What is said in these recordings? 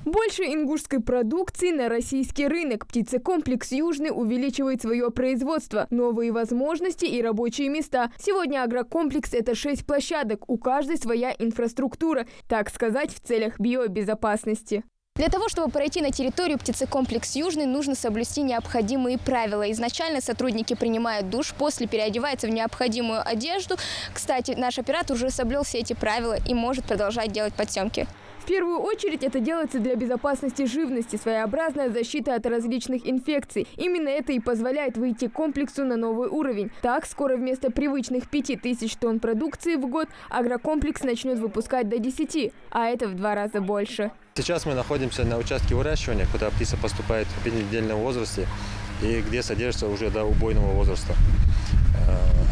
Больше ингушской продукции на российский рынок. Птицекомплекс «Южный» увеличивает свое производство, новые возможности и рабочие места. Сегодня агрокомплекс – это 6 площадок, у каждой своя инфраструктура, так сказать, в целях биобезопасности. Для того, чтобы пройти на территорию птицекомплекс «Южный», нужно соблюсти необходимые правила. Изначально сотрудники принимают душ, после переодеваются в необходимую одежду. Кстати, наш оператор уже соблюл все эти правила и может продолжать делать подсъемки. В первую очередь это делается для безопасности живности, своеобразная защита от различных инфекций. Именно это и позволяет выйти комплексу на новый уровень. Так, скоро вместо привычных 5000 тонн продукции в год агрокомплекс начнет выпускать до 10, а это в 2 раза больше. Сейчас мы находимся на участке выращивания, куда птица поступает в 5-недельном возрасте и где содержится уже до убойного возраста.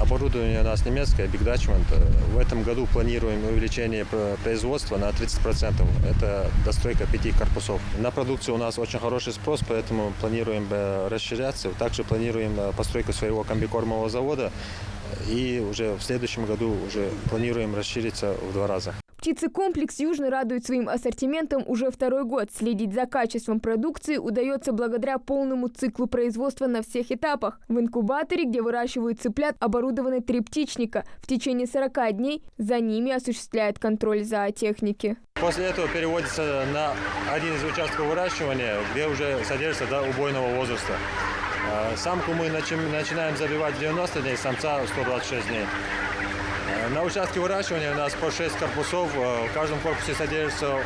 Оборудование у нас немецкое, Big Dutchman. В этом году планируем увеличение производства на 30%. Это достройка 5 корпусов. На продукцию у нас очень хороший спрос, поэтому планируем расширяться. Также планируем постройку своего комбикормового завода. И уже в следующем году уже планируем расшириться в 2 раза. Птицекомплекс «Южный» радует своим ассортиментом уже 2-й год. Следить за качеством продукции удается благодаря полному циклу производства на всех этапах. В инкубаторе, где выращивают цыплят, оборудованы 3 птичника. В течение 40 дней за ними осуществляет контроль зоотехники. После этого переводится на один из участков выращивания, где уже содержится до убойного возраста. Самку мы начинаем забивать 90 дней, самца 126 дней. На участке выращивания у нас по 6 корпусов. В каждом корпусе содержится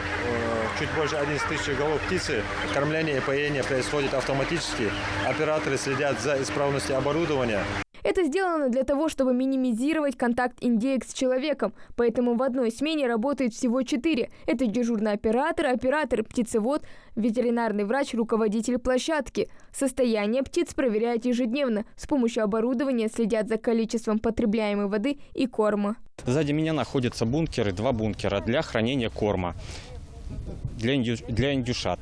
чуть больше 11 тысяч голов птицы. Кормление и поение происходит автоматически. Операторы следят за исправностью оборудования. Это сделано для того, чтобы минимизировать контакт индеек с человеком. Поэтому в одной смене работает всего 4. Это дежурный оператор, оператор, птицевод, ветеринарный врач, руководитель площадки. Состояние птиц проверяют ежедневно. С помощью оборудования следят за количеством потребляемой воды и корма. Сзади меня находятся бункеры, 2 бункера для хранения корма для индюшат.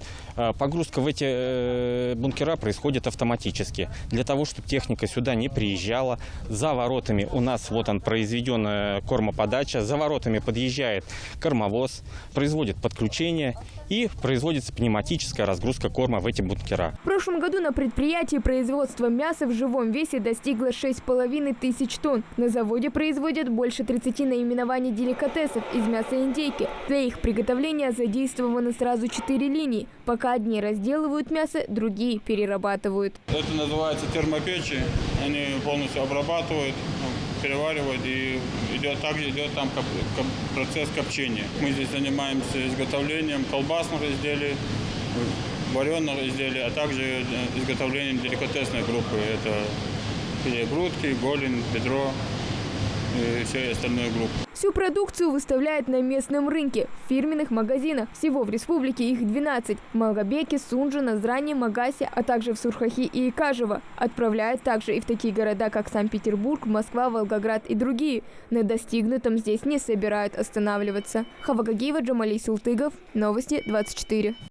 Погрузка в эти бункера происходит автоматически. Для того, чтобы техника сюда не приезжала, за воротами у нас вот он произведена кормоподача, за воротами подъезжает кормовоз, производит подключение и производится пневматическая разгрузка корма в эти бункера. В прошлом году на предприятии производство мяса в живом весе достигло 6500 тонн. На заводе производят больше 30 наименований деликатесов из мяса индейки. Для их приготовления задействованы сразу 4 линии. Пока одни разделывают мясо, другие перерабатывают. Это называется термопечи. Они полностью обрабатывают, переваривают, и также идет там процесс копчения. Мы здесь занимаемся изготовлением колбасных изделий, вареных изделий, а также изготовлением деликатесной группы. Это филе грудки, голень, бедро и все остальные группы. Всю продукцию выставляют на местном рынке, в фирменных магазинах. Всего в республике их 12. В Малгобеке, Сунже, Назране, Магасе, а также в Сурхахи и Икажево. Отправляют также и в такие города, как Санкт-Петербург, Москва, Волгоград и другие. На достигнутом здесь не собирают останавливаться. Хава Гагиева, Джамалий Султыгов. Новости 24.